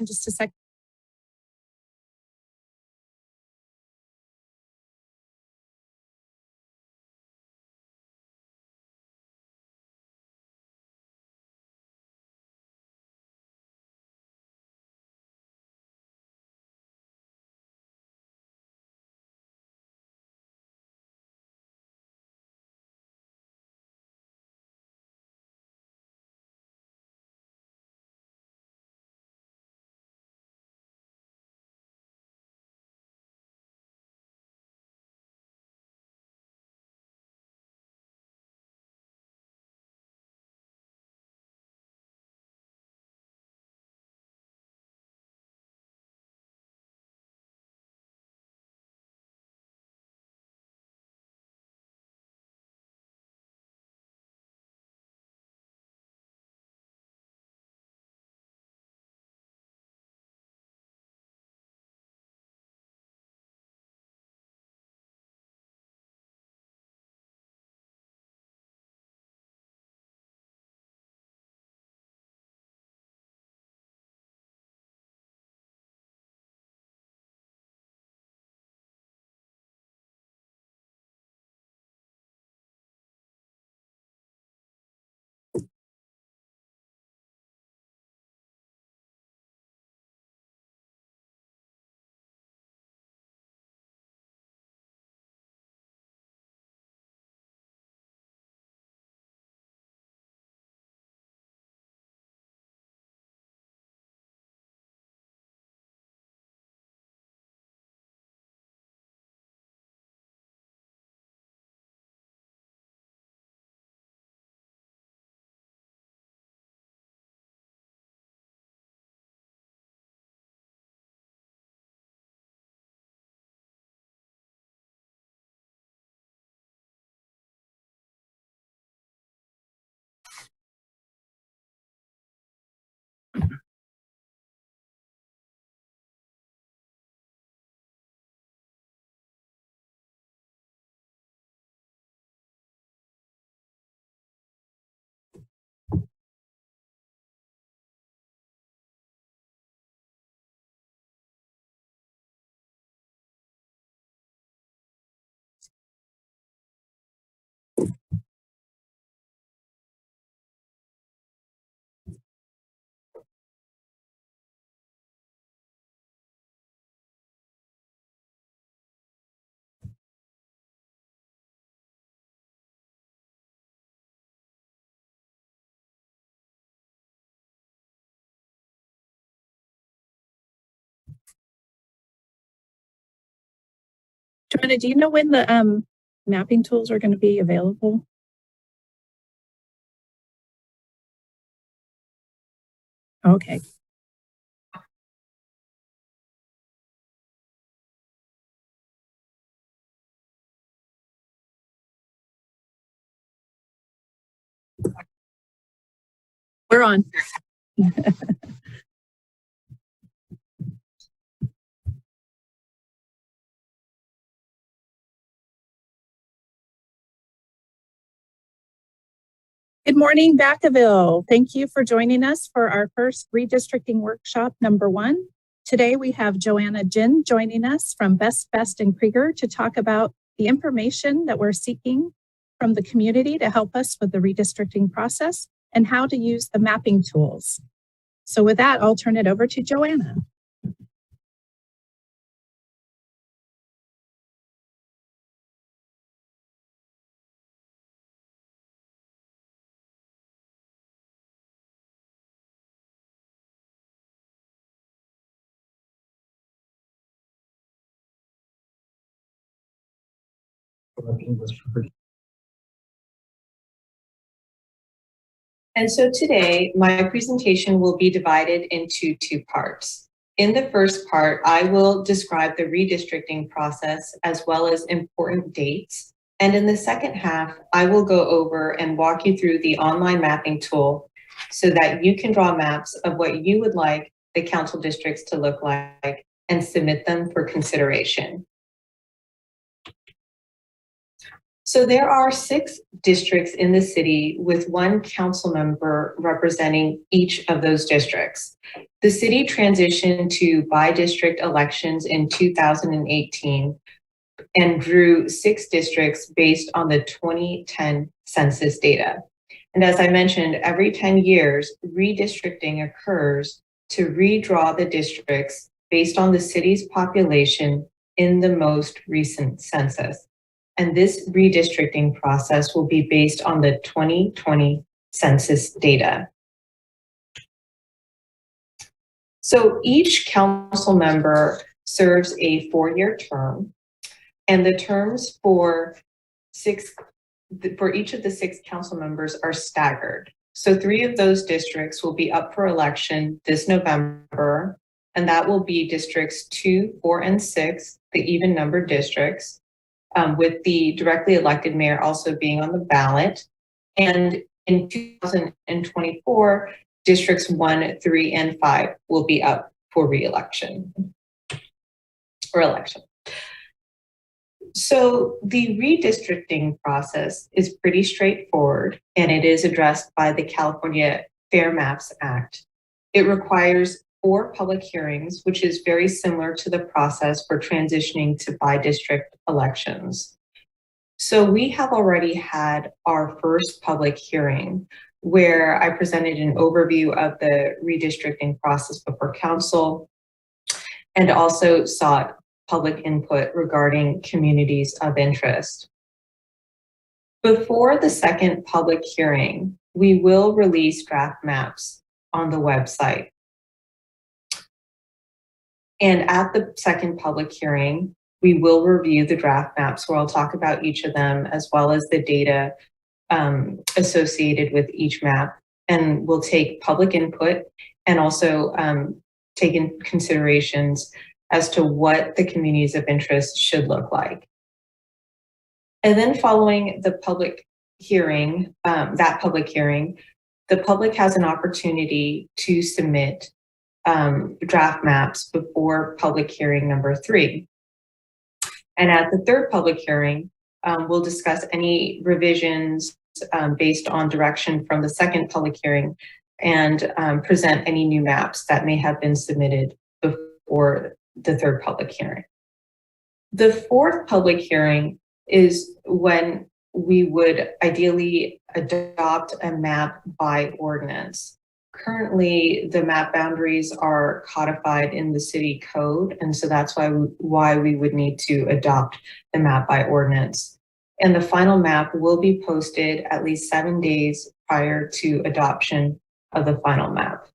in just a second. Joanna, do you know when the mapping tools are going to be available? Okay. We're on. Good morning, Vacaville. Thank you for joining us for our first redistricting workshop #1. Today we have Joanna Jin joining us from Best and Krieger to talk about the information that we're seeking from the community to help us with the redistricting process and how to use the mapping tools. So with that, I'll turn it over to Joanna. And so today, my presentation will be divided into 2 parts. In the first part, I will describe the redistricting process as well as important dates. And in the second half, I will go over and walk you through the online mapping tool so that you can draw maps of what you would like the council districts to look like and submit them for consideration. So there are 6 districts in the city with 1 council member representing each of those districts. The city transitioned to by-district elections in 2018 and drew 6 districts based on the 2010 census data. And as I mentioned, every 10 years, redistricting occurs to redraw the districts based on the city's population in the most recent census. And this redistricting process will be based on the 2020 census data. So each council member serves a 4-year term, and the terms for each of the 6 council members are staggered. So 3 of those districts will be up for election this November, and that will be districts 2, 4, and 6, the even numbered districts, with the directly elected mayor also being on the ballot. And in 2024, districts 1, 3, and 5 will be up for re-election or election. So the redistricting process is pretty straightforward, and it is addressed by the California Fair Maps Act. It requires 4 public hearings, which is very similar to the process for transitioning to by-district elections. So we have already had our first public hearing where I presented an overview of the redistricting process before council and also sought public input regarding communities of interest. Before the second public hearing, we will release draft maps on the website. And at the second public hearing, we will review the draft maps where I'll talk about each of them as well as the data associated with each map. And we'll take public input and also take in considerations as to what the communities of interest should look like. And then following the public hearing, the public has an opportunity to submit draft maps before public hearing number 3. And at the third public hearing, we'll discuss any revisions based on direction from the second public hearing and present any new maps that may have been submitted before the third public hearing. The fourth public hearing is when we would ideally adopt a map by ordinance. Currently, the map boundaries are codified in the city code, and so that's why we would need to adopt the map by ordinance. And the final map will be posted at least 7 days prior to adoption of the final map.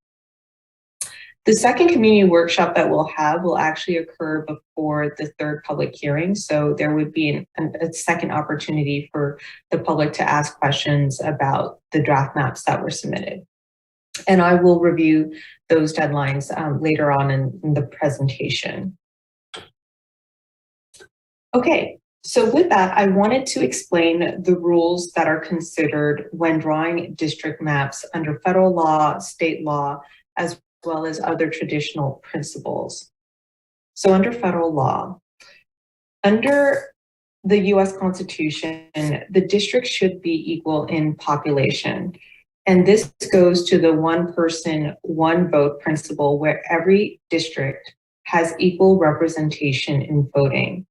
The second community workshop that we'll have will actually occur before the third public hearing. So there would be a second opportunity for the public to ask questions about the draft maps that were submitted. And I will review those deadlines later on in the presentation. Okay, so with that, I wanted to explain the rules that are considered when drawing district maps under federal law, state law, as well as other traditional principles. So under federal law, under the US Constitution, the district should be equal in population. And this goes to the one person, one vote principle where every district has equal representation in voting.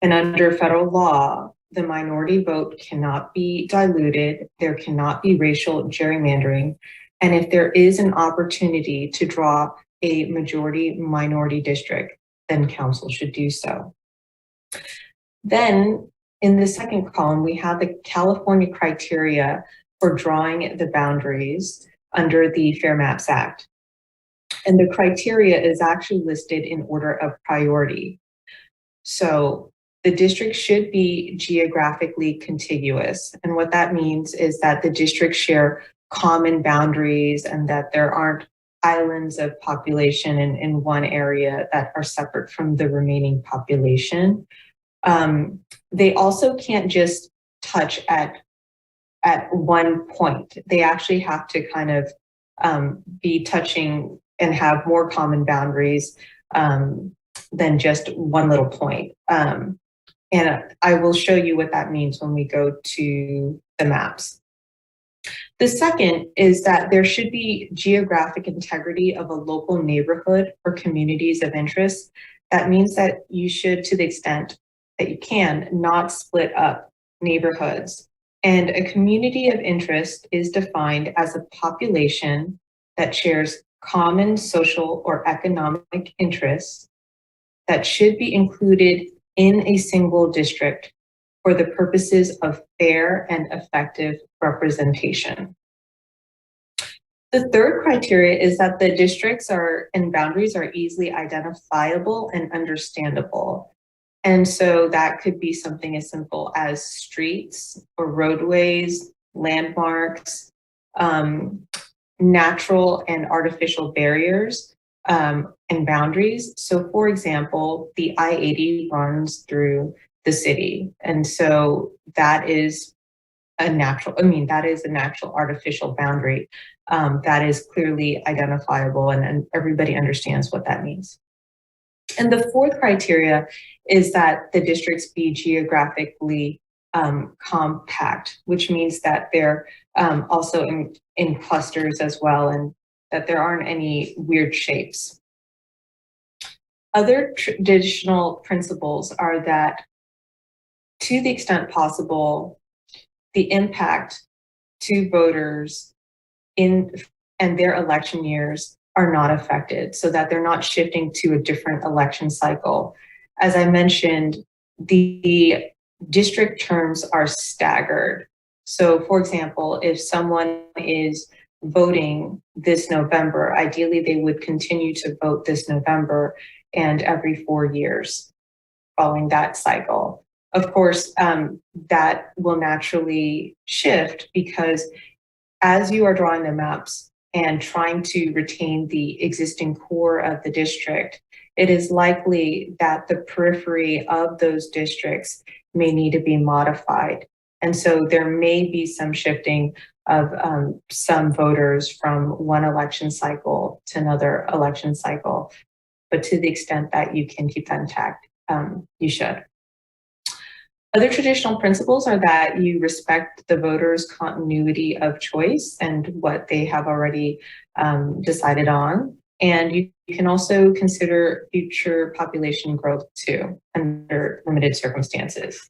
And under federal law, the minority vote cannot be diluted. There cannot be racial gerrymandering. And if there is an opportunity to draw a majority minority district, then council should do so. Then in the second column, we have the California criteria for drawing the boundaries under the Fair Maps Act. And the criteria is actually listed in order of priority. So the district should be geographically contiguous. And what that means is that the districts share common boundaries and that there aren't islands of population in one area that are separate from the remaining population. They also can't just touch at one point. They actually have to kind of be touching and have more common boundaries than just one little point. And I will show you what that means when we go to the maps. The second is that there should be geographic integrity of a local neighborhood or communities of interest. That means that you should, to the extent that you can, not split up neighborhoods. And a community of interest is defined as a population that shares common social or economic interests that should be included in a single district for the purposes of fair and effective representation. The third criteria is that the districts and boundaries are easily identifiable and understandable. And so that could be something as simple as streets or roadways, landmarks, natural and artificial barriers, and boundaries. So for example, the I-80 runs through the city. And so that is a natural artificial boundary that is clearly identifiable, and everybody understands what that means. And the fourth criteria is that the districts be geographically compact, which means that they're also in clusters as well, and that there aren't any weird shapes. Other traditional principles are that, to the extent possible, the impact to voters and their election years are not affected, so that they're not shifting to a different election cycle. As I mentioned, the district terms are staggered. So for example, if someone is voting this November, ideally they would continue to vote this November and every 4 years following that cycle. Of course, that will naturally shift, because as you are drawing the maps and trying to retain the existing core of the district, it is likely that the periphery of those districts may need to be modified. And so there may be some shifting of some voters from one election cycle to another election cycle. But to the extent that you can keep that intact, you should. Other traditional principles are that you respect the voters' continuity of choice and what they have already decided on. And you can also consider future population growth too, under limited circumstances.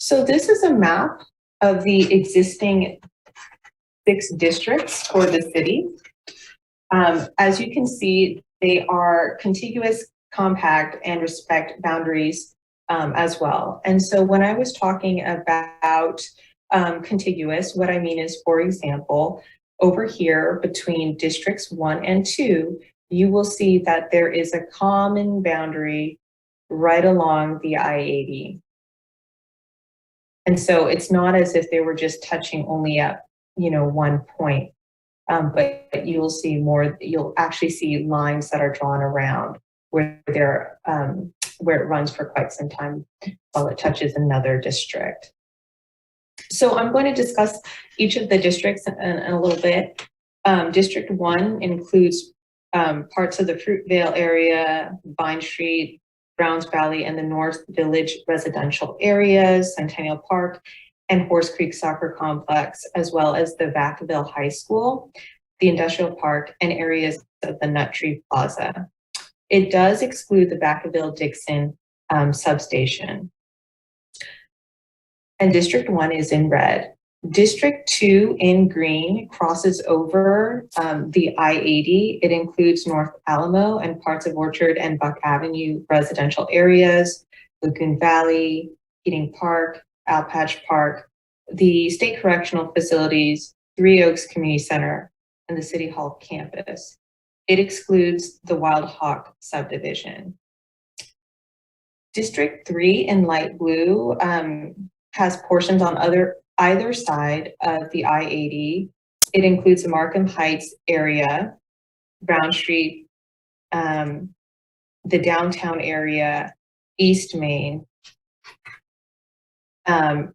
So this is a map of the existing 6 districts for the city. As you can see, they are contiguous, compact, and respect boundaries as well. And so when I was talking about contiguous, what I mean is, for example, over here between districts 1 and 2, you will see that there is a common boundary right along the I-80. And so it's not as if they were just touching only at, one point, but you'll see more. You'll actually see lines that are drawn around where where it runs for quite some time while it touches another district. So I'm going to discuss each of the districts in a little bit. District 1 includes parts of the Fruitvale area, Vine Street, Browns Valley, and the North Village residential areas, Centennial Park, and Horse Creek Soccer Complex, as well as the Vacaville High School, the Industrial Park, and areas of the Nut Tree Plaza. It does exclude the Vacaville-Dixon substation. And District 1 is in red. District 2 in green crosses over the I-80. It includes North Alamo and parts of Orchard and Buck Avenue residential areas, Lagoon Valley, Keating Park, Alpatch Park, the State Correctional Facilities, Three Oaks Community Center, and the City Hall campus. It excludes the Wild Hawk subdivision. District 3 in light blue has portions on either side of the I-80. It includes the Markham Heights area, Brown Street, the downtown area, East Main,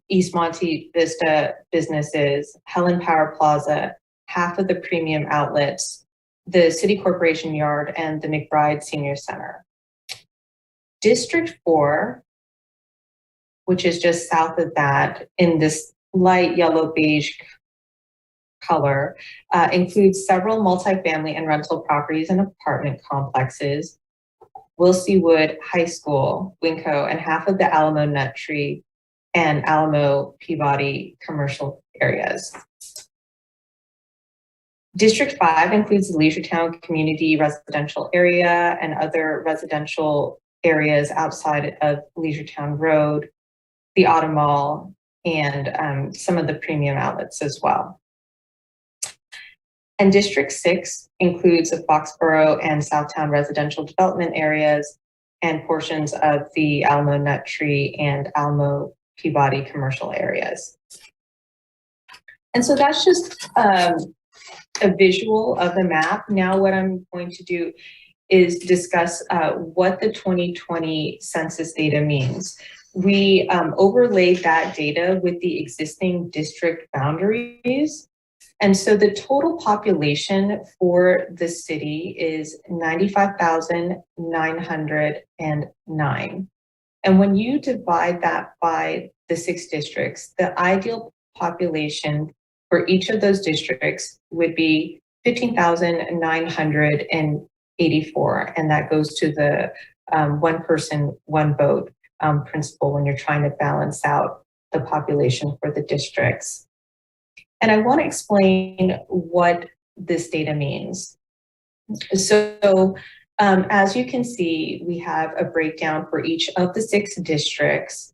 East Monte Vista businesses, Helen Power Plaza, half of the premium outlets, the City Corporation Yard, and the McBride Senior Center. District 4, which is just south of that in this light yellow beige color, includes several multifamily and rental properties and apartment complexes, Wilsey Wood High School, Winco, and half of the Alamo Nut Tree and Alamo Peabody commercial areas. District 5 includes the Leisure community residential area and other residential areas outside of Leisure Road, the Auto Mall, and some of the premium outlets as well. And District 6 includes the Foxborough and Southtown residential development areas and portions of the Alamo Nut Tree and Alamo Peabody commercial areas. And so that's just a visual of the map. Now what I'm going to do is discuss what the 2020 census data means. We overlaid that data with the existing district boundaries. And so the total population for the city is 95,909. And when you divide that by the 6 districts, the ideal population for each of those districts would be 15,984. And that goes to the one person, one vote principle when you're trying to balance out the population for the districts. And I want to explain what this data means. So as you can see, we have a breakdown for each of the 6 districts.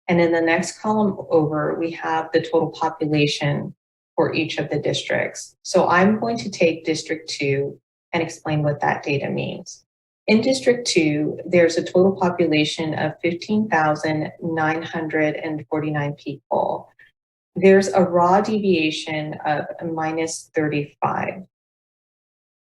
And in the next column over, we have the total population for each of the districts. So I'm going to take District 2 and explain what that data means. In District 2, there's a total population of 15,949 people. There's a raw deviation of minus 35.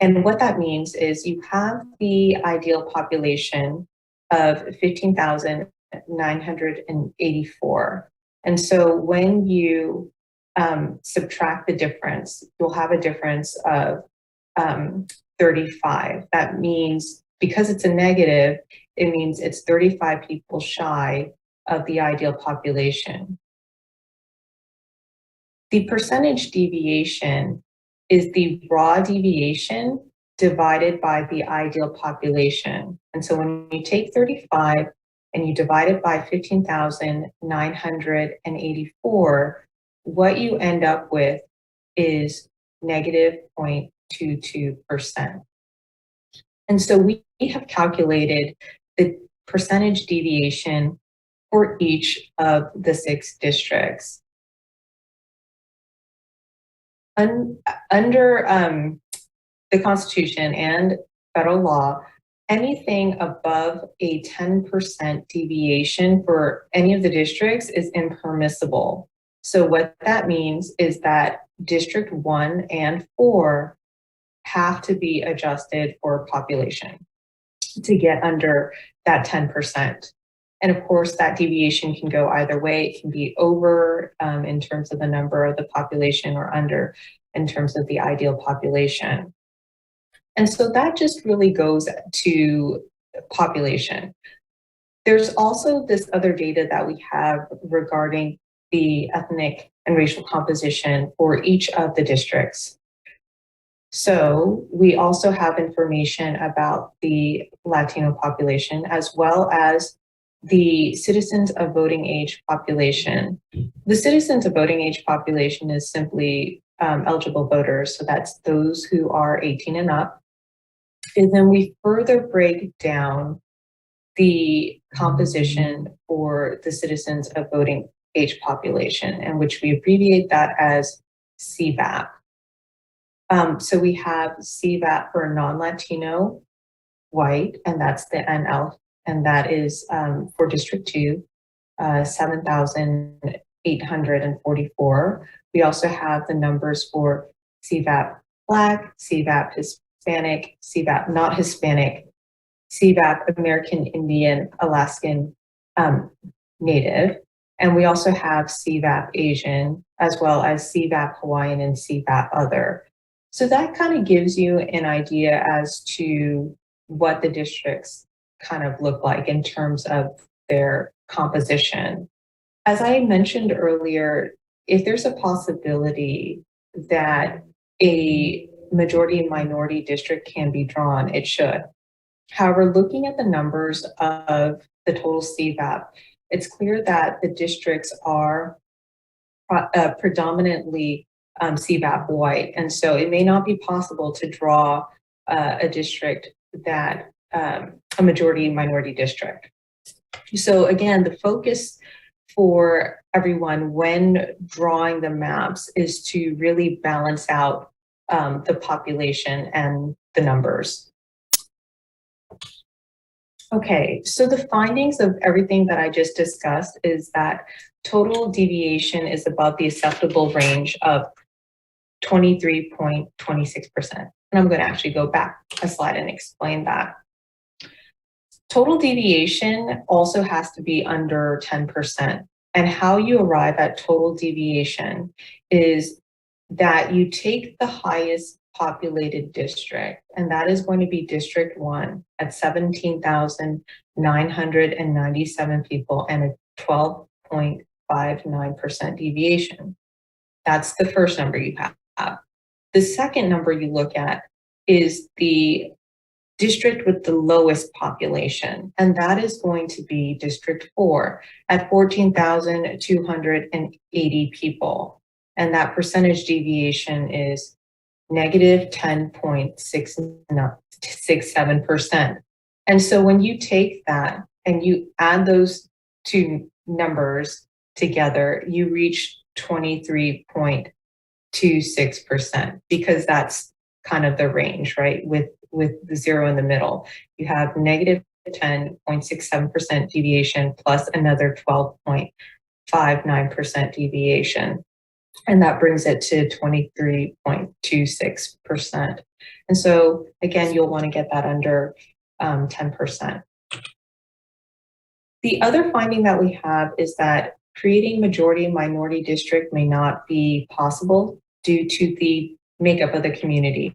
And what that means is you have the ideal population of 15,984. And so when you subtract the difference, you'll have a difference of 35. That means because it's a negative, it means it's 35 people shy of the ideal population. The percentage deviation is the raw deviation divided by the ideal population. And so when you take 35 and you divide it by 15,984, what you end up with is negative 0.22%. And so we have calculated the percentage deviation for each of the 6 districts. Under the Constitution and federal law, anything above a 10% deviation for any of the districts is impermissible. So what that means is that District 1 and 4 have to be adjusted for population to get under that 10%. And of course, that deviation can go either way. It can be over in terms of the number of the population or under in terms of the ideal population. And so that just really goes to population. There's also this other data that we have regarding the ethnic and racial composition for each of the districts. So we also have information about the Latino population as well as the citizens of voting age population. The citizens of voting age population is simply eligible voters. So that's those who are 18 and up. And then we further break down the composition for the citizens of voting age population, in which we abbreviate that as CVAP. So we have CVAP for non-Latino white, and that's the NL, and that is for District 2, 7,844. We also have the numbers for CVAP Black, CVAP Hispanic, CVAP not Hispanic, CVAP American Indian, Alaskan Native, and we also have CVAP Asian, as well as CVAP Hawaiian and CVAP Other. So that kind of gives you an idea as to what the districts kind of look like in terms of their composition. As I mentioned earlier, if there's a possibility that a majority and minority district can be drawn, it should. However, looking at the numbers of the total CVAP, it's clear that the districts are predominantly CVAP white, and so it may not be possible to draw a district that a majority minority district. So again, the focus for everyone when drawing the maps is to really balance out the population and the numbers. Okay, so the findings of everything that I just discussed is that total deviation is above the acceptable range of 23.26%. And I'm going to actually go back a slide and explain that. Total deviation also has to be under 10%. And how you arrive at total deviation is that you take the highest populated district, and that is going to be District 1 at 17,997 people and a 12.59% deviation. That's the first number you have. The second number you look at is the district with the lowest population, and that is going to be District 4 at 14,280 people. And that percentage deviation is negative 10.67%. And so when you take that and you add those two numbers together, you reach 23.26%, because that's kind of the range, right? With the zero in the middle, you have negative 10.67% deviation plus another 12.59% deviation. And that brings it to 23.26%. And so again, you'll want to get that under 10%. The other finding that we have is that creating majority and minority district may not be possible due to the makeup of the community.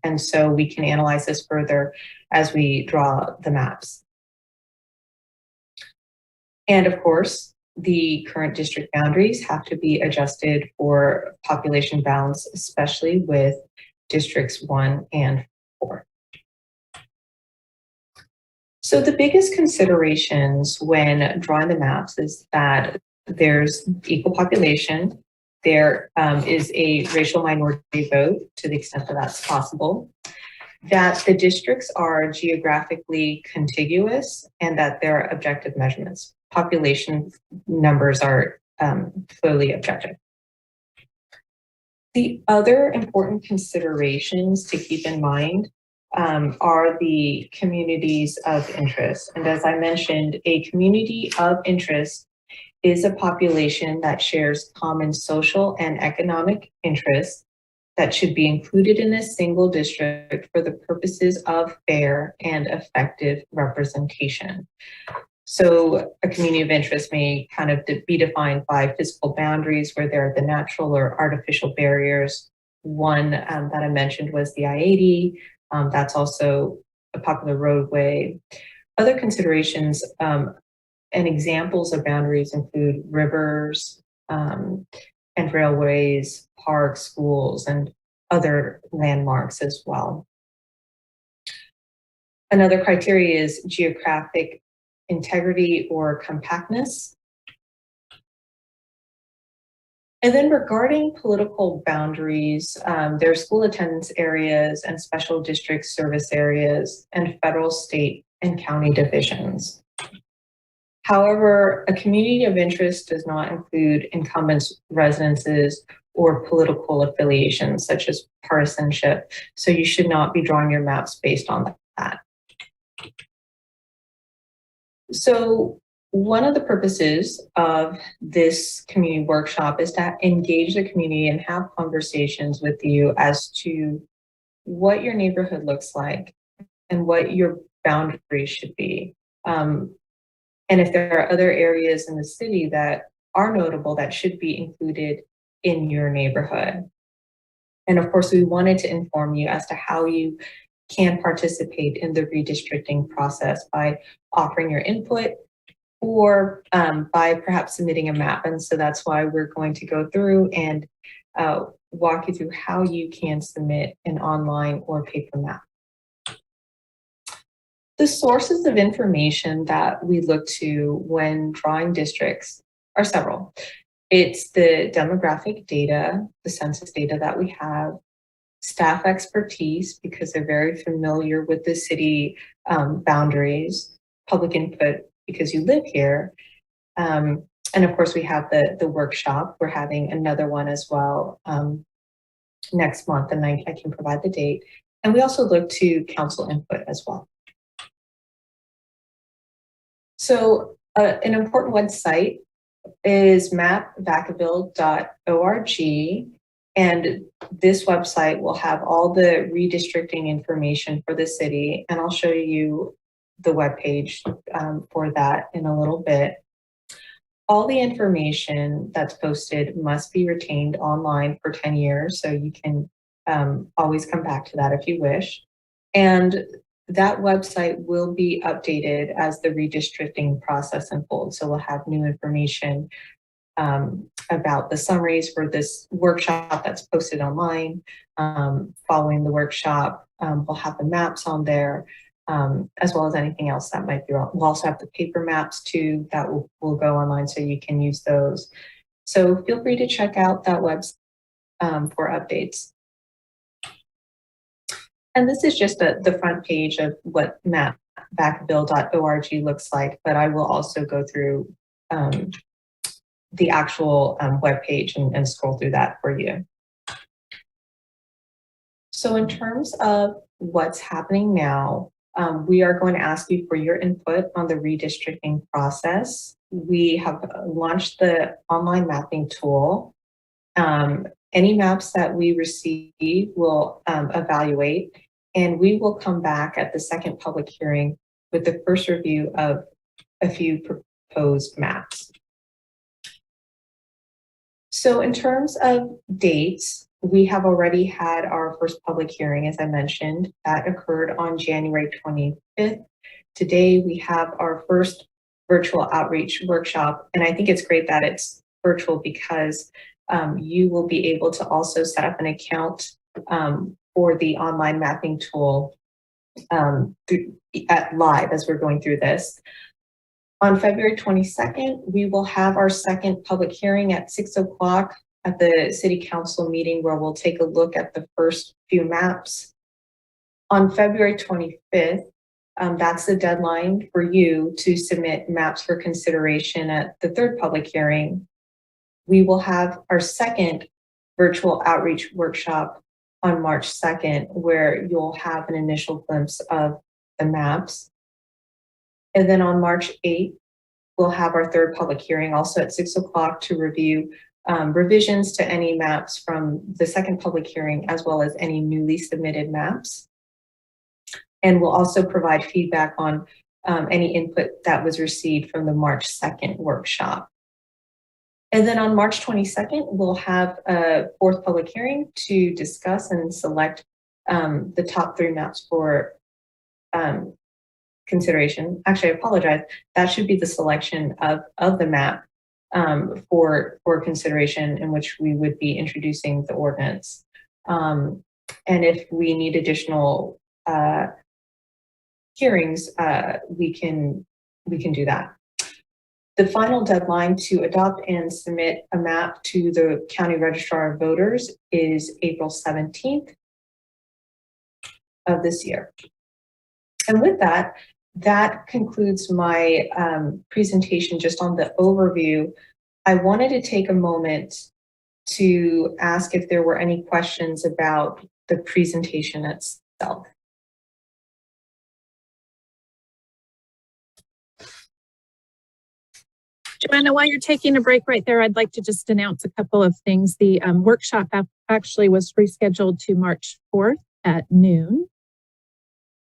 And so we can analyze this further as we draw the maps. And of course, the current district boundaries have to be adjusted for population balance, especially with districts 1 and 4. So the biggest considerations when drawing the maps is that there's equal population, there is a racial minority vote to the extent that that's possible, that the districts are geographically contiguous, and that there are objective measurements. Population numbers are clearly objective. The other important considerations to keep in mind are the communities of interest. And as I mentioned, a community of interest is a population that shares common social and economic interests that should be included in a single district for the purposes of fair and effective representation. So a community of interest may kind of be defined by physical boundaries where there are the natural or artificial barriers. One that I mentioned was the I-80. That's also a popular roadway. Other considerations and examples of boundaries include rivers and railways, parks, schools, and other landmarks as well. Another criteria is geographic integrity or compactness. And then regarding political boundaries, there are school attendance areas and special district service areas and federal, state, and county divisions. However, a community of interest does not include incumbents' residences or political affiliations, such as partisanship. So you should not be drawing your maps based on that. So one of the purposes of this community workshop is to engage the community and have conversations with you as to what your neighborhood looks like and what your boundaries should be. And if there are other areas in the city that are notable that should be included in your neighborhood. And of course, we wanted to inform you as to how you can participate in the redistricting process by offering your input or by perhaps submitting a map. And so that's why we're going to go through and walk you through how you can submit an online or paper map. The sources of information that we look to when drawing districts are several. It's the demographic data, the census data that we have, staff expertise, because they're very familiar with the city boundaries, public input, because you live here. And of course, we have the workshop. We're having another one as well next month, and I can provide the date. And we also look to council input as well. So an important website is mapvacaville.org. And this website will have all the redistricting information for the city. And I'll show you the webpage for that in a little bit. All the information that's posted must be retained online for 10 years. So you can always come back to that if you wish. And that website will be updated as the redistricting process unfolds. So we'll have new information about the summaries for this workshop that's posted online. Following the workshop, we'll have the maps on there, as well as anything else that might be wrong. We'll also have the paper maps too that will go online, so you can use those. So feel free to check out that website for updates. And this is just the front page of what mapvacaville.org looks like, but I will also go through the actual webpage and scroll through that for you. So in terms of what's happening now, we are going to ask you for your input on the redistricting process. We have launched the online mapping tool. Any maps that we receive will evaluate, and we will come back at the second public hearing with the first review of a few proposed maps. So in terms of dates, we have already had our first public hearing, as I mentioned, that occurred on January 25th. Today, we have our first virtual outreach workshop, and I think it's great that it's virtual because you will be able to also set up an account for the online mapping tool live as we're going through this. On February 22nd, we will have our second public hearing at 6 o'clock at the City Council meeting, where we'll take a look at the first few maps. On February 25th, that's the deadline for you to submit maps for consideration at the third public hearing. We will have our second virtual outreach workshop on March 2nd, where you'll have an initial glimpse of the maps. And then on March 8th, we'll have our third public hearing also at 6 o'clock to review revisions to any maps from the second public hearing, as well as any newly submitted maps. And we'll also provide feedback on any input that was received from the March 2nd workshop. And then on March 22nd, we'll have a fourth public hearing to discuss and select the top 3 maps for consideration. Actually, I apologize. That should be the selection of the map for consideration, in which we would be introducing the ordinance. And if we need additional hearings, we can do that. The final deadline to adopt and submit a map to the County Registrar of Voters is April 17th of this year. And with that, that concludes my presentation just on the overview. I wanted to take a moment to ask if there were any questions about the presentation itself. Joanna, while you're taking a break right there, I'd like to just announce a couple of things. The workshop actually was rescheduled to March 4th at noon.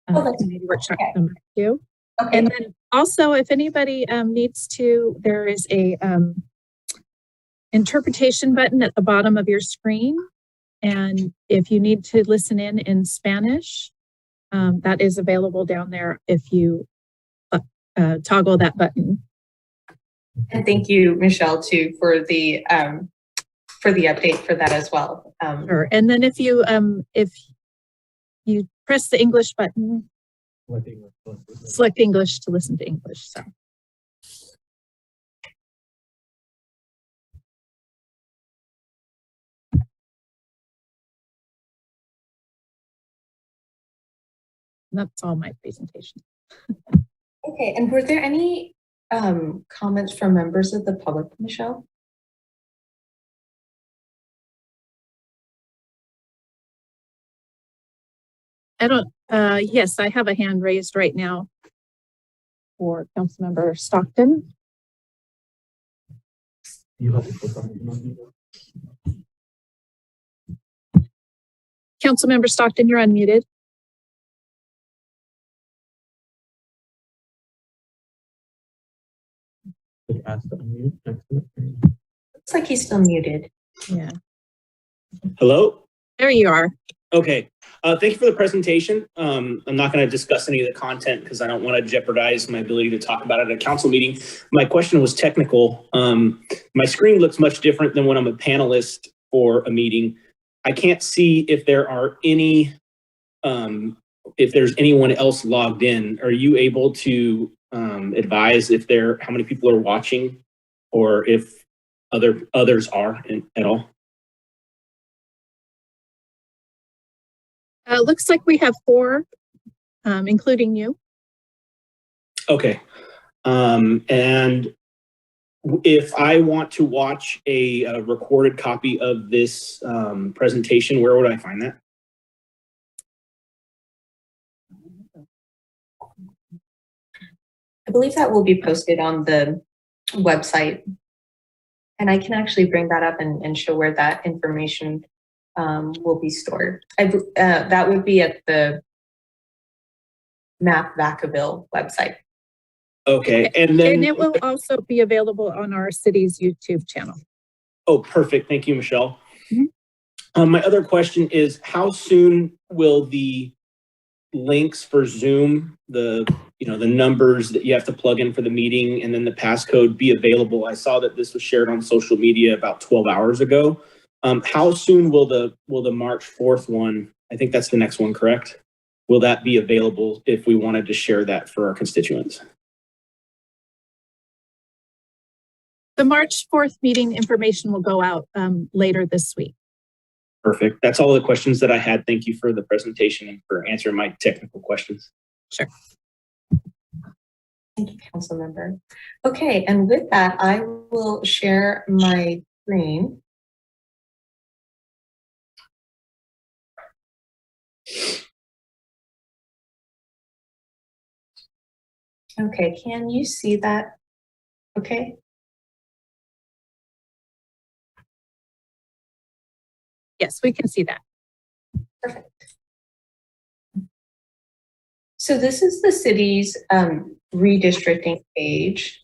Community workshop number 2. Okay. And then also, if anybody needs to, there is a interpretation button at the bottom of your screen. And if you need to listen in Spanish, That is available down there if you toggle that button. And thank you, Michelle, too, for the update for that as well. Sure. And then if you press the English button, select English to listen to English. So. That's all my presentation. Okay, and were there any comments from members of the public, Michelle? I don't, yes, I have a hand raised right now for Councilmember Stockton. Councilmember Stockton, you're unmuted. Looks like he's still muted. Yeah. Hello? There you are. Okay. Thank you for the presentation. I'm not going to discuss any of the content because I don't want to jeopardize my ability to talk about it at a council meeting. My question was technical. My screen looks much different than when I'm a panelist for a meeting. I can't see if there are any, if there's anyone else logged in. Are you able to advise if how many people are watching or if others are at all? Looks like we have 4, including you. Okay. And if I want to watch a recorded copy of this presentation, where would I find that? I believe that will be posted on the website. And I can actually bring that up and show where that information will be stored. That would be at the Map Vacaville website. Okay, and then And it will also be available on our city's YouTube channel. Oh, perfect. Thank you, Michelle. Mm-hmm. My other question is, how soon will the links for Zoom, the numbers that you have to plug in for the meeting, and then the passcode be available? I saw that this was shared on social media about 12 hours ago. How soon will the March 4th one, I think that's the next one, correct? Will that be available if we wanted to share that for our constituents? The March 4th meeting information will go out later this week. Perfect. That's all the questions that I had. Thank you for the presentation and for answering my technical questions. Sure. Thank you, Council Member. Okay, and with that, I will share my screen. Okay, can you see that? Okay. Yes, we can see that. Perfect. So this is the city's redistricting page,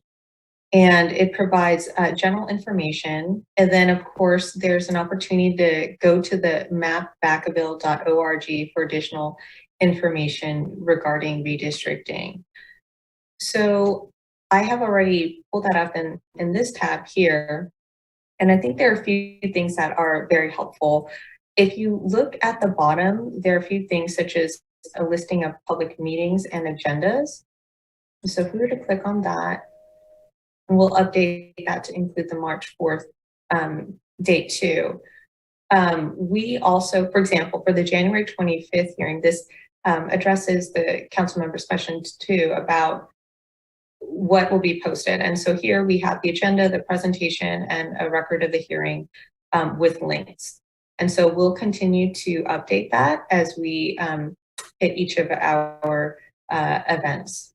and it provides general information. And then, of course, there's an opportunity to go to the mapvacaville.org for additional information regarding redistricting. So I have already pulled that up in this tab here. And I think there are a few things that are very helpful. If you look at the bottom, there are a few things such as a listing of public meetings and agendas. So if we were to click on that, and we'll update that to include the March 4th date too. We also, for example, for the January 25th hearing, this addresses the council members' questions too about what will be posted. And so here we have the agenda, the presentation, and a record of the hearing with links. And so we'll continue to update that as we hit each of our events.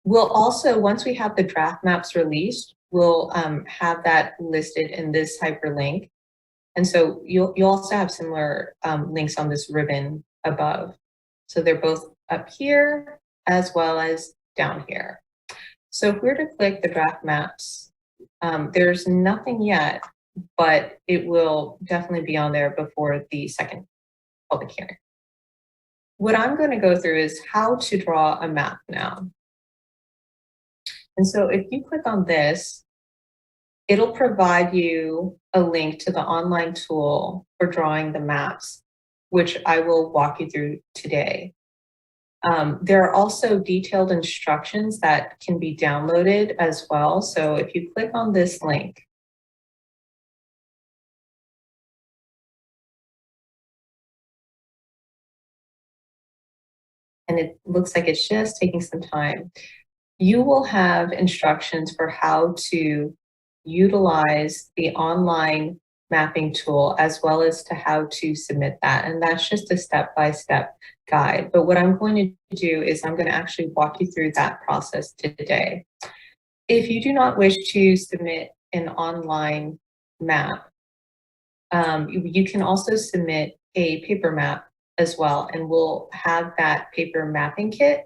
We'll also, once we have the draft maps released, we'll have that listed in this hyperlink. And so you'll also have similar links on this ribbon above. So they're both up here as well as down here. So if we were to click the draft maps, there's nothing yet, but it will definitely be on there before the 2nd public hearing. What I'm going to go through is how to draw a map now. And so if you click on this, it'll provide you a link to the online tool for drawing the maps, which I will walk you through today. There are also detailed instructions that can be downloaded as well. So if you click on this link, and it looks like it's just taking some time, you will have instructions for how to utilize the online mapping tool as well as to how to submit that. And that's just a step-by-step guide. But what I'm going to do is I'm going to actually walk you through that process today. If you do not wish to submit an online map, you can also submit a paper map as well, and we'll have that paper mapping kit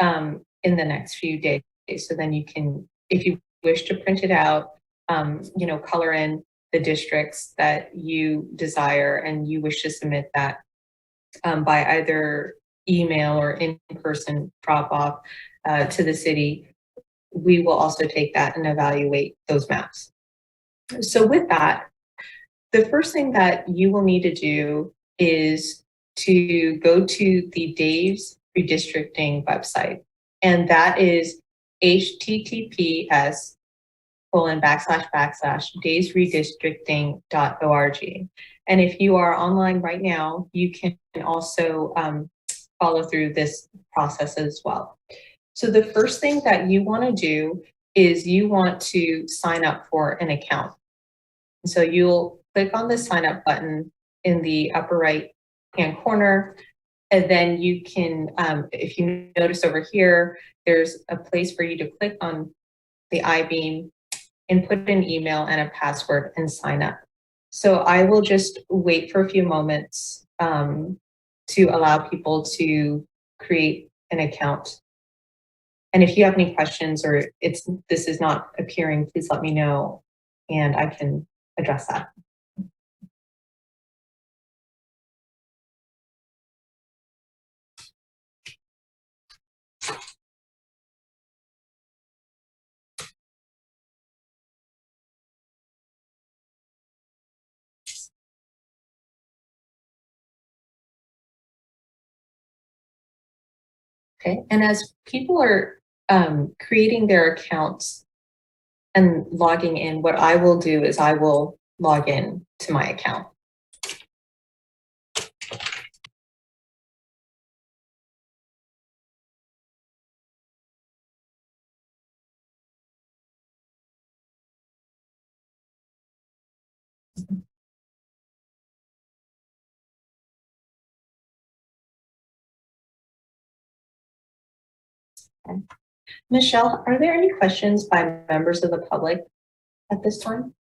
in the next few days. So then you can, if you wish to print it out, color in the districts that you desire and you wish to submit that by either email or in-person drop-off to the city, we will also take that and evaluate those maps. So with that, the first thing that you will need to do is to go to the Dave's Redistricting website, and that is https://daysredistricting.org. And if you are online right now, you can also follow through this process as well. So the first thing that you want to do is you want to sign up for an account. So you'll click on the sign up button in the upper right hand corner. And then you can, if you notice over here, there's a place for you to click on the I-beam, input an email and a password and sign up. So I will just wait for a few moments to allow people to create an account. And if you have any questions or this is not appearing, please let me know and I can address that. Okay, and as people are creating their accounts and logging in, what I will do is I will log in to my account. Okay. Michelle, are there any questions by members of the public at this time?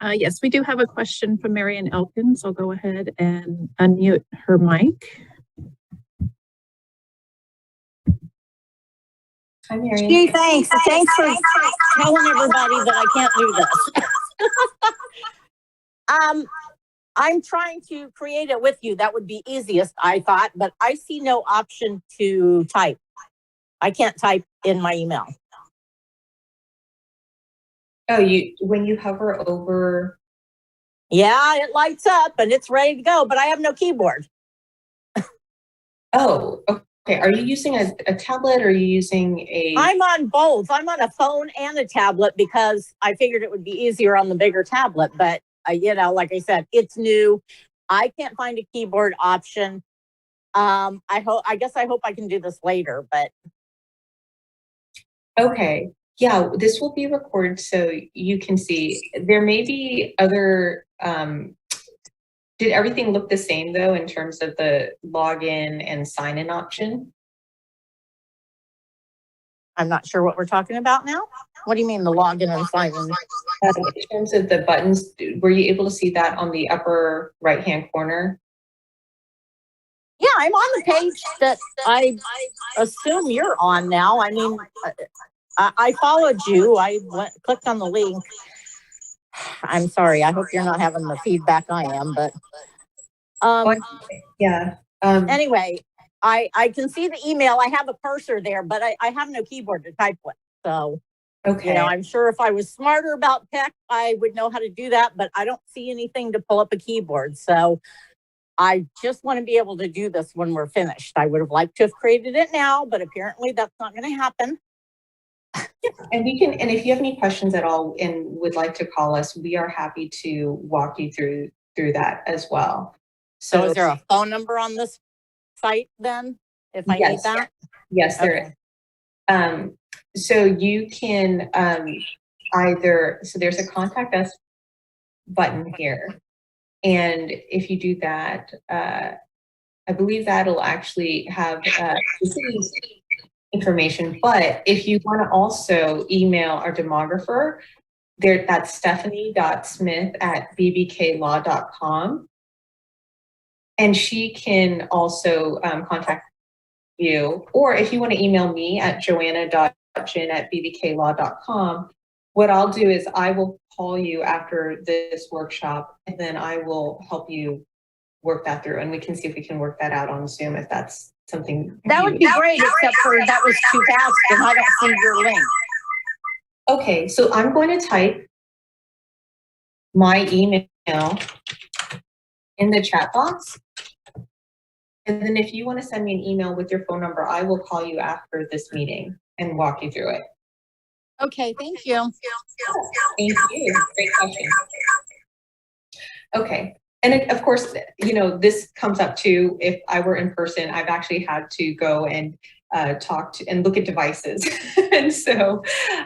Yes, we do have a question from Marian Elkins. I'll go ahead and unmute her mic. Hi, Marian. Gee, thanks. Thanks for telling everybody that I can't do this. I'm trying to create it with you. That would be easiest, I thought, but I see no option to type. I can't type in my email. Oh, when you hover over. Yeah, it lights up and it's ready to go, but I have no keyboard. Oh, okay. Are you using a tablet or are you using a? I'm on both. I'm on a phone and a tablet because I figured it would be easier on the bigger tablet, but like I said, it's new. I can't find a keyboard option. I guess I hope I can do this later, but. Okay. Yeah, this will be recorded so you can see. There may be other, did everything look the same though in terms of the login and sign in option? I'm not sure what we're talking about now. What do you mean the login and sign in? In terms of the buttons, were you able to see that on the upper right-hand corner? Yeah, I'm on the page that I assume you're on now. I mean, I followed you. I clicked on the link. I'm sorry. I hope you're not having the feedback I am, but Yeah. anyway, I can see the email. I have a cursor there, but I have no keyboard to type with. So, Okay. you know, I'm sure if I was smarter about tech, I would know how to do that, but I don't see anything to pull up a keyboard. So I just want to be able to do this when we're finished. I would have liked to have created it now, but apparently that's not going to happen. And we can, and if you have any questions at all and would like to call us, we are happy to walk you through that as well. So is there a phone number on this site then, if I need that? Yes, there is. So you can either, so there's a contact us button here. And if you do that, I believe that'll actually have the city's information. But if you want to also email our demographer, there, that's stephanie.smith@bbklaw.com. And she can also contact you. Or if you want to email me at joanna.jin@bbklaw.com, what I'll do is I will call you after this workshop, and then I will help you work that through, and we can see if we can work that out on Zoom if that's something. That would be great, except for that was too fast and I don't see your link. Okay, so I'm going to type my email in the chat box. And then if you want to send me an email with your phone number, I will call you after this meeting and walk you through it. Okay, thank you. Thank you. Great question. Okay. And of course, you know, this comes up too. If I were in person, I've actually had to go and talk to and look at devices. And so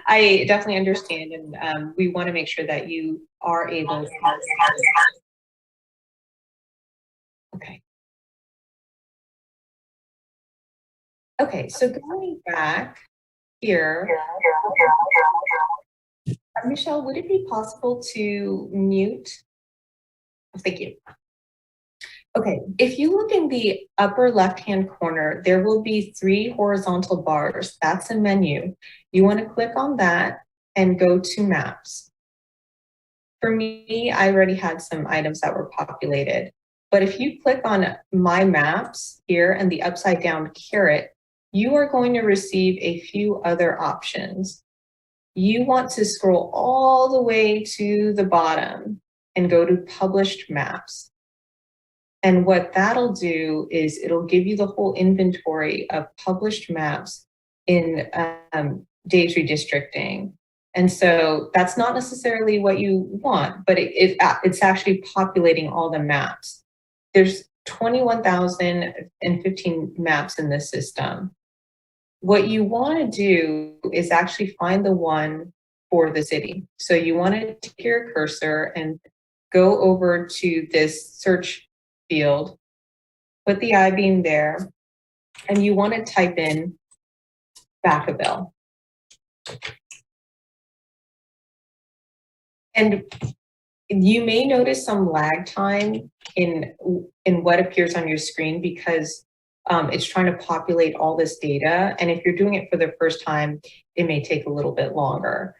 I definitely understand. And we want to make sure that you are able to. Okay. Okay, so going back here, Michelle, would it be possible to mute? Thank you. Okay, if you look in the upper left-hand corner, there will be 3 horizontal bars. That's a menu. You want to click on that and go to Maps. For me, I already had some items that were populated. But if you click on My Maps here and the upside down caret, you are going to receive a few other options. You want to scroll all the way to the bottom and go to Published Maps. And what that'll do is it'll give you the whole inventory of published maps in Dave's redistricting. And so that's not necessarily what you want, but it's actually populating all the maps. There's 21,015 maps in this system. What you want to do is actually find the one for the city. So you want to take your cursor and go over to this search field, put the I-beam there, and you want to type in Vacaville. And you may notice some lag time in what appears on your screen because it's trying to populate all this data. And if you're doing it for the first time, it may take a little bit longer.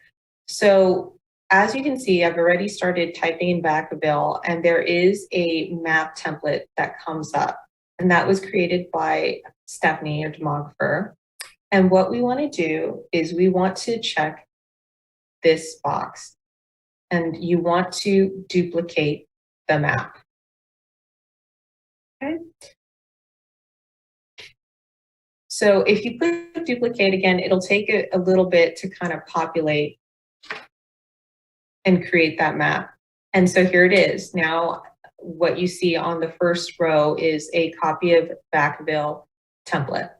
So as you can see, I've already started typing in Vacaville, and there is a map template that comes up. And that was created by Stephanie, a demographer. And what we want to do is we want to check this box. And you want to duplicate the map. Okay. So if you click duplicate again, it'll take a little bit to kind of populate and create that map. And so here it is. Now, what you see on the first row is a copy of Vacaville template.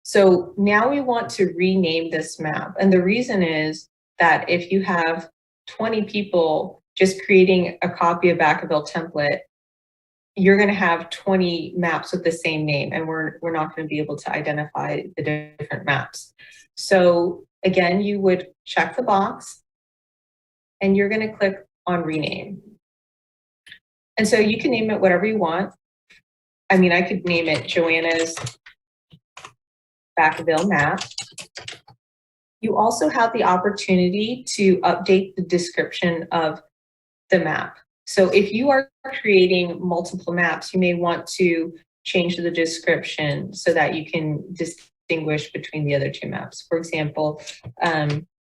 So now we want to rename this map. And the reason is that if you have 20 people just creating a copy of Vacaville template, you're going to have 20 maps with the same name, and we're not going to be able to identify the different maps. So again, you would check the box and you're going to click on rename. And so you can name it whatever you want. I mean, I could name it Joanna's Vacaville map. You also have the opportunity to update the description of the map. So if you are creating multiple maps, you may want to change the description so that you can distinguish between the other two maps. For example,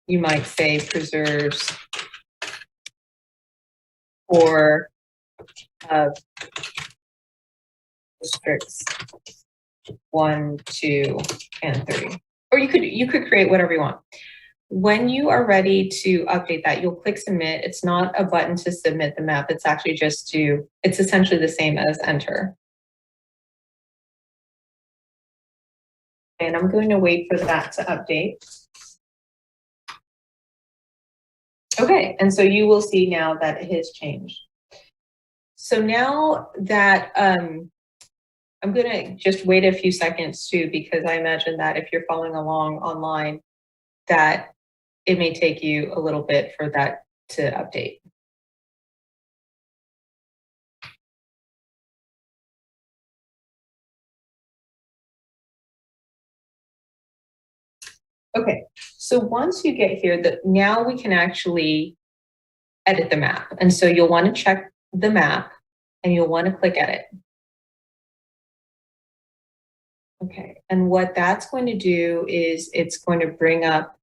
you might say preserves for districts 1, 2, and 3. Or you could create whatever you want. When you are ready to update that, you'll click submit. It's not a button to submit the map. It's actually just it's essentially the same as enter. And I'm going to wait for that to update. Okay, and so you will see now that it has changed. So now that I'm going to just wait a few seconds too, because I imagine that if you're following along online, that it may take you a little bit for that to update. Okay, so once you get here, now we can actually edit the map. And so you'll want to check the map and you'll want to click edit. Okay, and what that's going to do is it's going to bring up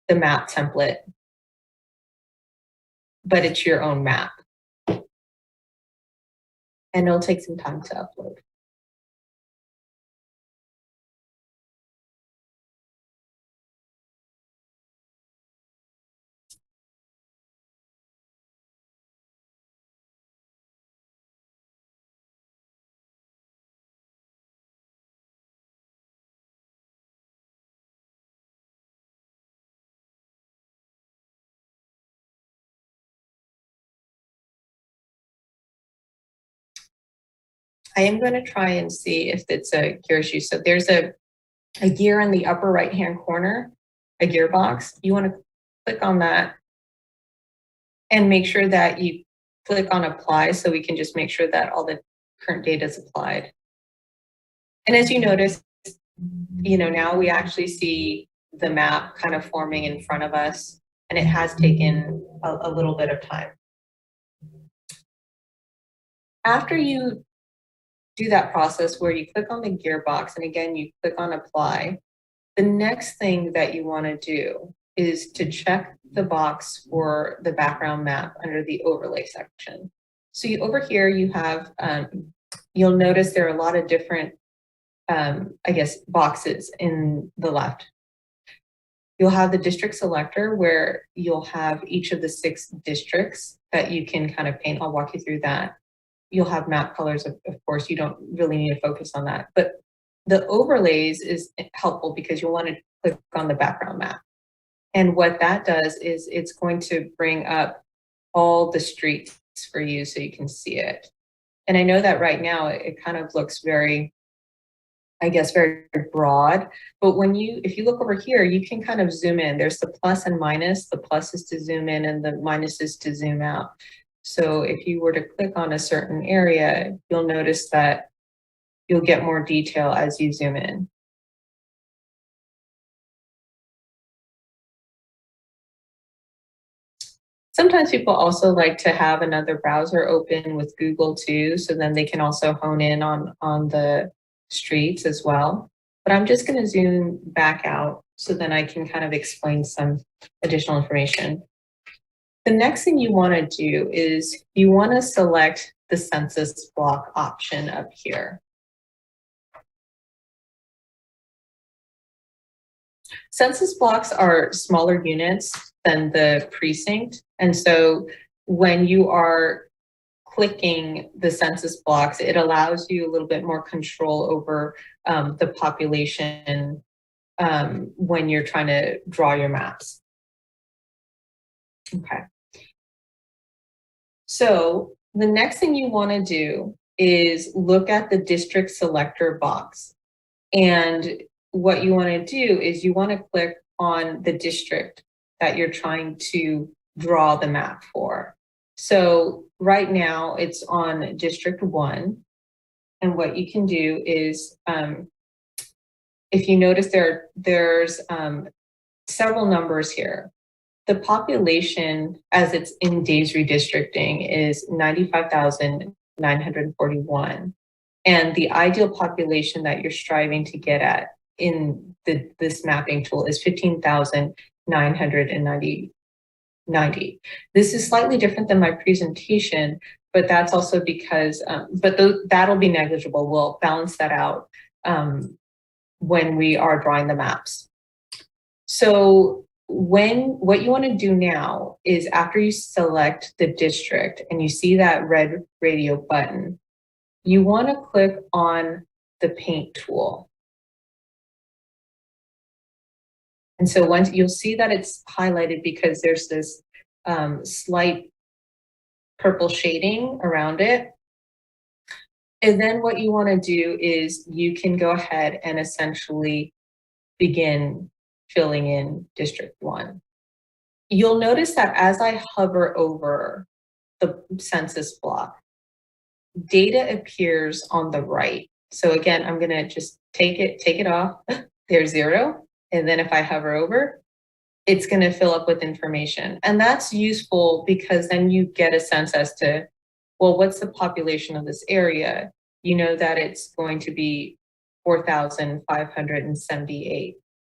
the map template, but it's your own map. And it'll take some time to upload. I am going to try and see if it's a gear issue. So there's a gear in the upper right-hand corner, a gearbox. You want to click on that and make sure that you click on apply so we can just make sure that all the current data is applied. And as you notice, now we actually see the map kind of forming in front of us, and it has taken a little bit of time. After you do that process where you click on the gearbox and again you click on apply, the next thing that you want to do is to check the box for the background map under the overlay section. So over here you have, you'll notice there are a lot of different, boxes in the left. You'll have the district selector where you'll have each of the 6 districts that you can kind of paint. I'll walk you through that. You'll have map colors, of course, you don't really need to focus on that. But the overlays is helpful because you'll want to click on the background map. And what that does is it's going to bring up all the streets for you so you can see it. And I know that right now it kind of looks very, very broad. But if you look over here, you can kind of zoom in. There's the plus and minus. The plus is to zoom in and the minus is to zoom out. So if you were to click on a certain area, you'll notice that you'll get more detail as you zoom in. Sometimes people also like to have another browser open with Google too, so then they can also hone in on the streets as well. But I'm just going to zoom back out so then I can kind of explain some additional information. The next thing you want to do is you want to select the census block option up here. Census blocks are smaller units than the precinct. And so when you are clicking the census blocks, it allows you a little bit more control over the population when you're trying to draw your maps. Okay. So the next thing you want to do is look at the district selector box. And what you want to do is you want to click on the district that you're trying to draw the map for. So right now it's on District 1. And what you can do is, if you notice there's several numbers here. The population as it's in days redistricting is 95,941. And the ideal population that you're striving to get at in this mapping tool is 15,990. This is slightly different than my presentation, but that's also because, that'll be negligible. We'll balance that out when we are drawing the maps. So what you want to do now is after you select the district and you see that red radio button, you want to click on the paint tool. And so once you'll see that it's highlighted because there's this slight purple shading around it. And then what you want to do is you can go ahead and essentially begin filling in District 1. You'll notice that as I hover over the census block, data appears on the right. So again, I'm going to just take it off. There's 0. And then if I hover over, it's going to fill up with information. And that's useful because then you get a sense as to, well, what's the population of this area? You know that it's going to be 4,578.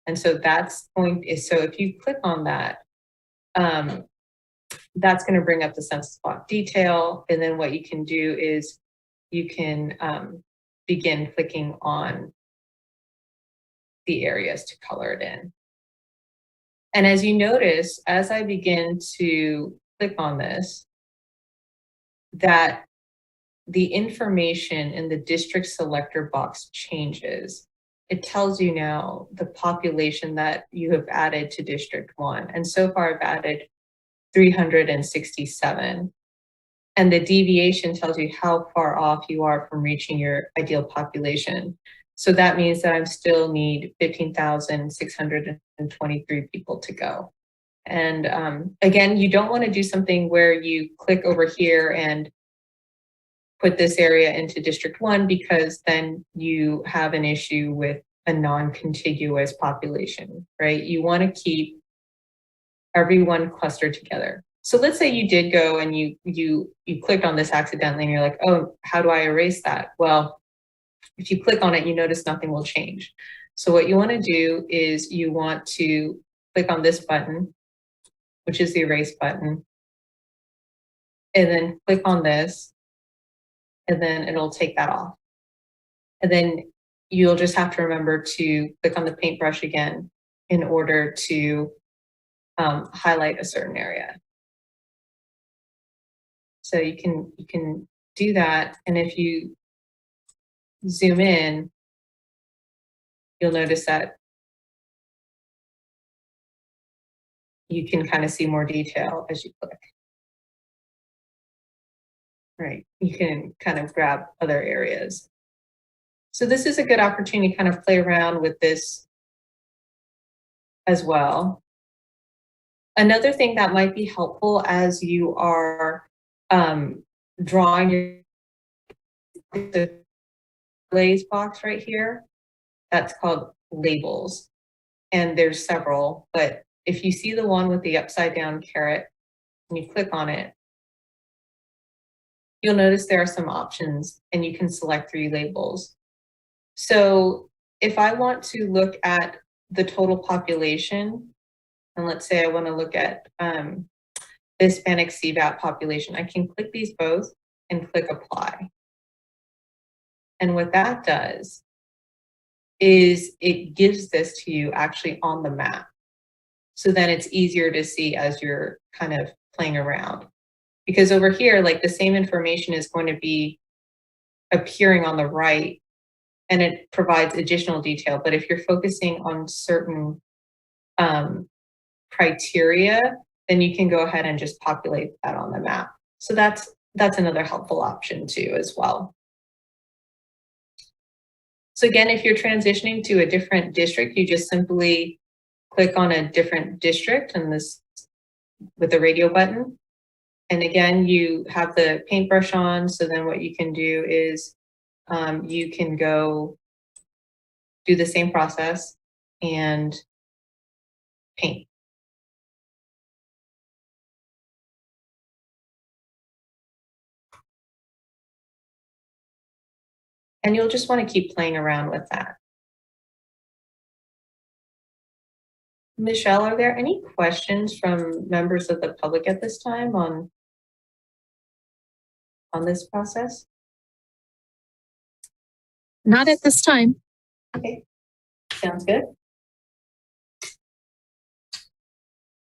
And so that's so if you click on that, that's going to bring up the census block detail. And then what you can do is you can begin clicking on the areas to color it in. And as you notice, as I begin to click on this, that the information in the District Selector Box changes. It tells you now the population that you have added to District 1. And so far I've added 367. And the deviation tells you how far off you are from reaching your ideal population. So that means that I still need 15,623 people to go. And again, you don't want to do something where you click over here and put this area into District 1 because then you have an issue with a non-contiguous population, right? You want to keep everyone clustered together. So let's say you did go and you clicked on this accidentally and you're like, oh, how do I erase that? Well, if you click on it, you notice nothing will change. So what you want to do is you want to click on this button, which is the erase button, and then click on this, and then it'll take that off. And then you'll just have to remember to click on the paintbrush again in order to highlight a certain area. So you can do that, and if you zoom in, you'll notice that you can kind of see more detail as you click. Right, you can kind of grab other areas. So this is a good opportunity to kind of play around with this as well. Another thing that might be helpful as you are drawing the glaze box right here, that's called labels. And there's several, but if you see the one with the upside down caret and you click on it, you'll notice there are some options and you can select 3 labels. So if I want to look at the total population, and let's say I want to look at the Hispanic CVAP population, I can click these both and click apply. And what that does is it gives this to you actually on the map. So then it's easier to see as you're kind of playing around. Because over here, like the same information is going to be appearing on the right and it provides additional detail. But if you're focusing on certain criteria, then you can go ahead and just populate that on the map. So that's another helpful option too as well. So again, if you're transitioning to a different district, you just simply click on a different district and this with the radio button. And again, you have the paintbrush on. So then what you can do is you can go do the same process and paint. And you'll just want to keep playing around with that. Michelle, are there any questions from members of the public at this time on this process? Not at this time. Okay, sounds good.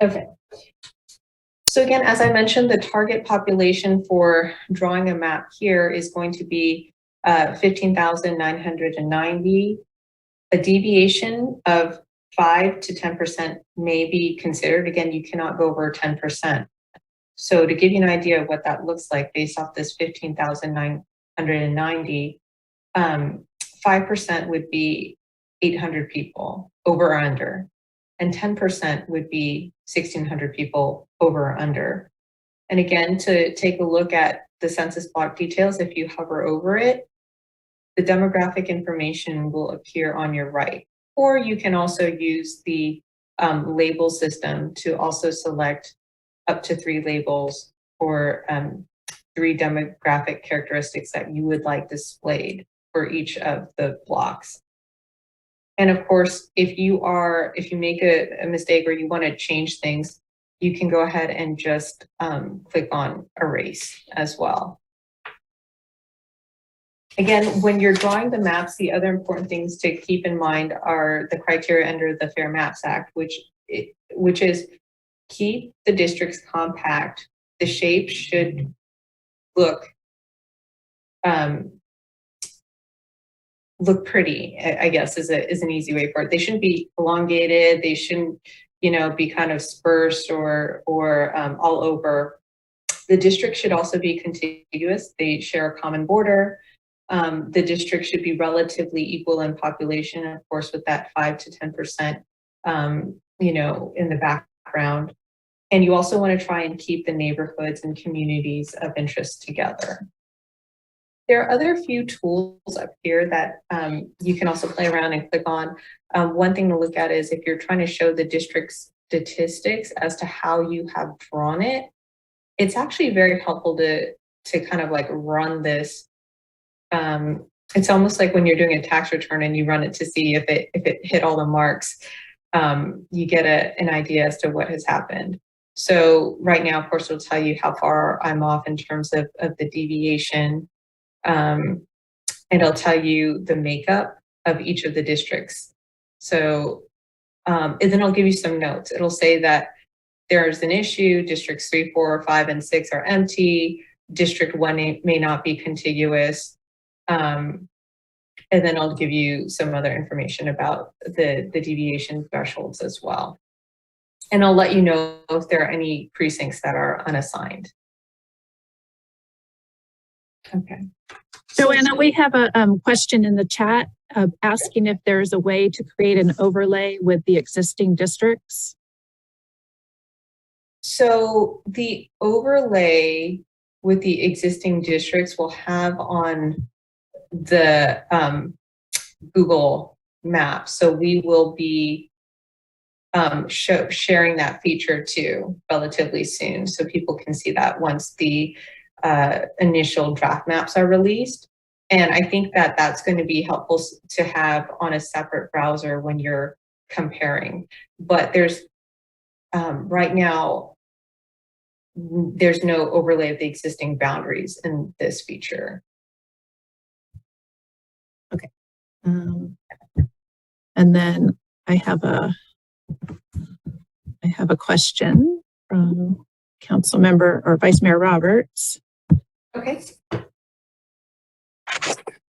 Okay. So again, as I mentioned, the target population for drawing a map here is going to be 15,990. A deviation of 5 to 10% may be considered. Again, you cannot go over 10%. So to give you an idea of what that looks like based off this 15,990, 5% would be 800 people over or under, and 10% would be 1,600 people over or under. And again, to take a look at the census block details, if you hover over it, the demographic information will appear on your right. Or you can also use the label system to also select up to 3 labels or 3 demographic characteristics that you would like displayed for each of the blocks. And of course, if you make a mistake or you want to change things, you can go ahead and just click on erase as well. Again, when you're drawing the maps, the other important things to keep in mind are the criteria under the Fair Maps Act, which is keep the districts compact. The shape should look pretty, I guess is an easy way for it. They shouldn't be elongated. They shouldn't, be kind of dispersed or all over. The district should also be contiguous. They share a common border. The district should be relatively equal in population, of course, with that 5 to 10%, in the background. And you also want to try and keep the neighborhoods and communities of interest together. There are other few tools up here that you can also play around and click on. One thing to look at is if you're trying to show the district's statistics as to how you have drawn it, it's actually very helpful to kind of like run this. It's almost like when you're doing a tax return and you run it to see if it hit all the marks, you get an idea as to what has happened. So right now, of course, it'll tell you how far I'm off in terms of the deviation. And it'll tell you the makeup of each of the districts. So, and then I'll give you some notes. It'll say that there's an issue, districts 3, 4, 5, and 6 are empty. District 1 may not be contiguous. And then I'll give you some other information about the deviation thresholds as well. And I'll let you know if there are any precincts that are unassigned. Okay. Joanna, we have a question in the chat asking if there's a way to create an overlay with the existing districts. So the overlay with the existing districts will have on the Google Maps. So we will be sharing that feature too relatively soon, so people can see that once the initial draft maps are released. And I think that that's going to be helpful to have on a separate browser when you're comparing. But there's right now, there's no overlay of the existing boundaries in this feature. Okay. And then I have a question from Council Member or Vice Mayor Roberts. Okay.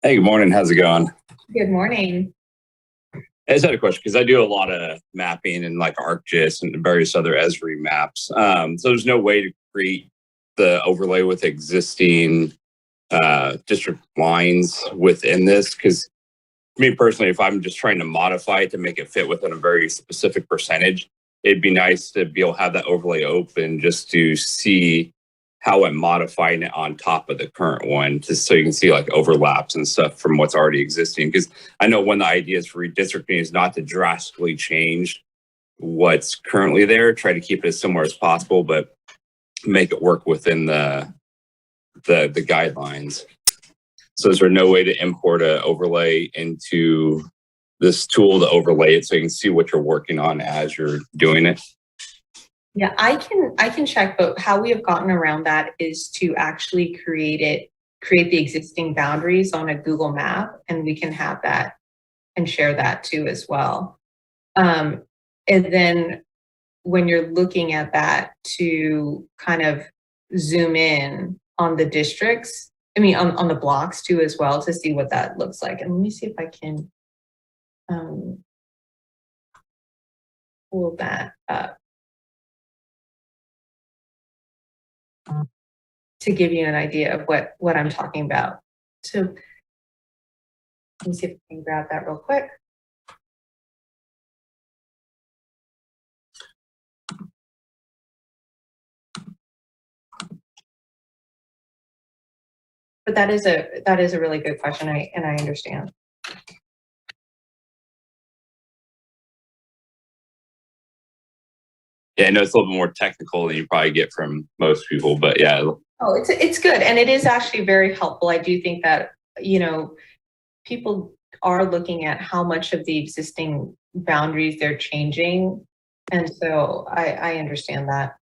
Hey, good morning. How's it going? Good morning. I just had a question because I do a lot of mapping and like ArcGIS and various other Esri maps. So there's no way to create the overlay with existing district lines within this, because me personally, if I'm just trying to modify it to make it fit within a very specific percentage, it'd be nice to be able to have that overlay open just to see how I'm modifying it on top of the current one, just so you can see like overlaps and stuff from what's already existing. Because I know one of the ideas for redistricting is not to drastically change what's currently there, try to keep it as similar as possible, but make it work within the guidelines. So is there no way to import an overlay into this tool to overlay it so you can see what you're working on as you're doing it? Yeah, I can check, but how we have gotten around that is to actually create the existing boundaries on a Google map, and we can have that and share that too as well. And then when you're looking at that, to kind of zoom in on the districts, I mean, on the blocks too as well, to see what that looks like. And let me see if I can pull that up to give you an idea of what I'm talking about. So let me see if I can grab that real quick. But that is a really good question, and I understand. Yeah, I know it's a little bit more technical than you probably get from most people, but yeah. Oh, it's good, and it is actually very helpful. I do think that, you know, people are looking at how much of the existing boundaries they're changing, and so I understand that.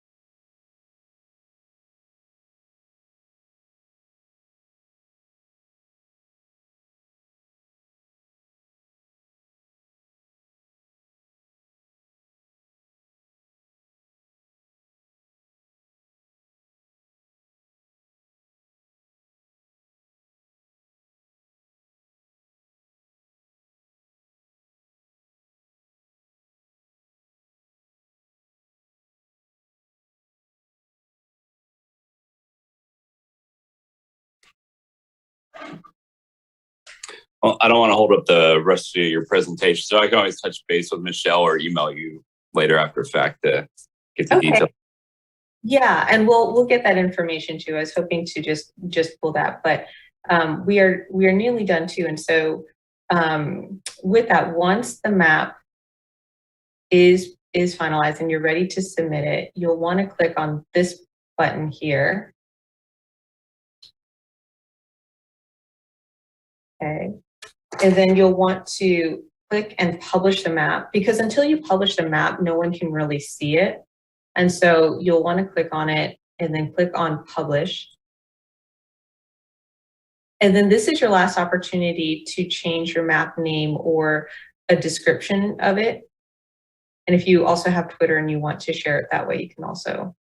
Well, I don't want to hold up the rest of your presentation, so I can always touch base with Michelle or email you later after the fact to get the details. Yeah, and we'll get that information too. I was hoping to just pull that, but we are nearly done too. And so with that, once the map is finalized and you're ready to submit it, you'll want to click on this button here. Okay. And then you'll want to click and publish the map, because until you publish the map, no one can really see it. And so you'll want to click on it and then click on publish. And then this is your last opportunity to change your map name or a description of it. And if you also have Twitter and you want to share it that way, you can also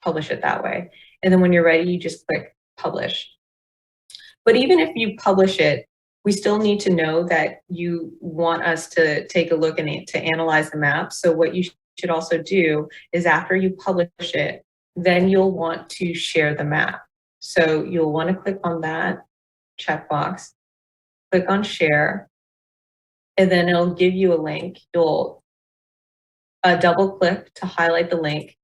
publish it that way. And then when you're ready, you just click publish. But even if you publish it, we still need to know that you want us to take a look and to analyze the map. So what you should also do is, after you publish it, then you'll want to share the map. So you'll want to click on that checkbox, click on share, and then it'll give you a link. You'll double click to highlight the link,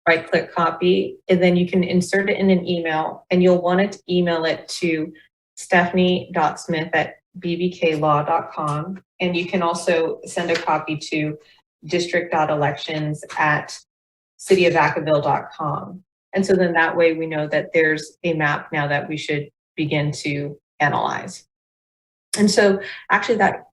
right click copy, and then you can insert it in an email, and you'll want to email it to stephanie.smith@bbklaw.com. And you can also send a copy to district.elections@cityofvacaville.com. And so then that way we know that there's a map now that we should begin to analyze. And so actually that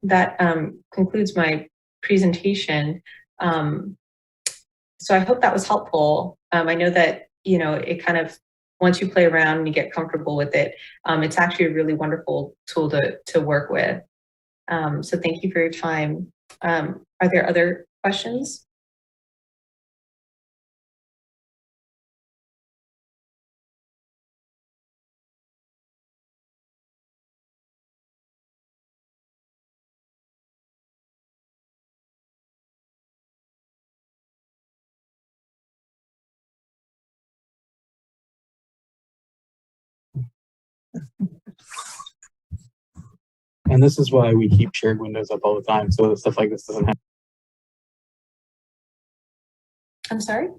concludes my presentation. So I hope that was helpful. I know that, you know, it kind of, once you play around and you get comfortable with it, it's actually a really wonderful tool to work with. So thank you for your time. Are there other questions? And this is why we keep shared windows up all the time, so stuff like this doesn't happen. I'm sorry?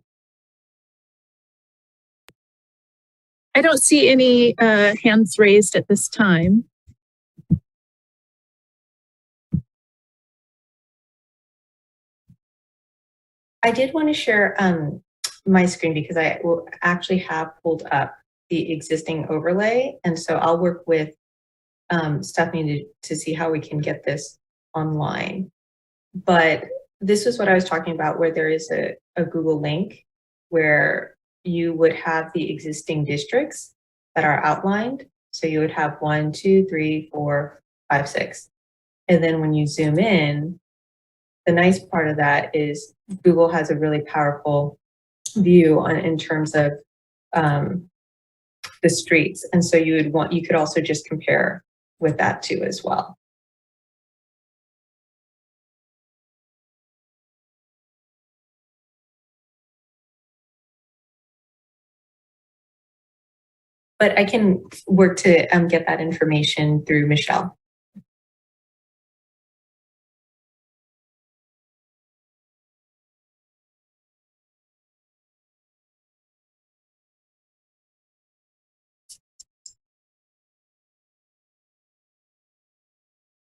I don't see any hands raised at this time. I did want to share my screen because I will actually have pulled up the existing overlay. And so I'll work with Stephanie to see how we can get this online. But this is what I was talking about, where there is a Google link where you would have the existing districts that are outlined. So you would have 1, 2, 3, 4, 5, 6. And then when you zoom in, the nice part of that is Google has a really powerful view in terms of the streets. And so you could also just compare with that too as well. But I can work to get that information through Michelle.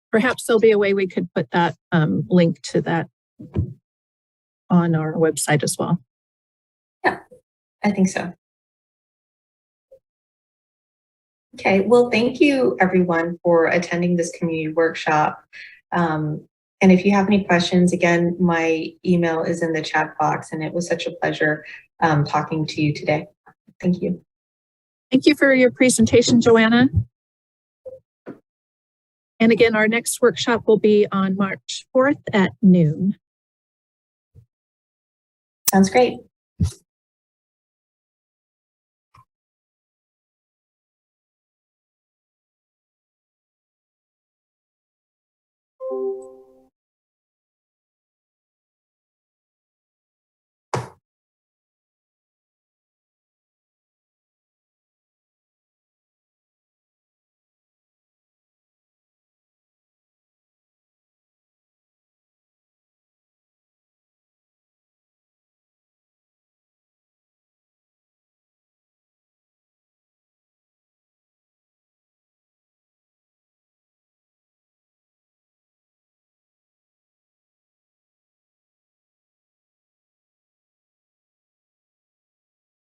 Perhaps there'll be a way we could put that link to that on our website as well. Yeah, I think so. Okay, well, thank you everyone for attending this community workshop. And if you have any questions, again, my email is in the chat box, and it was such a pleasure talking to you today. Thank you. Thank you for your presentation, Joanna. And again, our next workshop will be on March 4th at noon. Sounds great.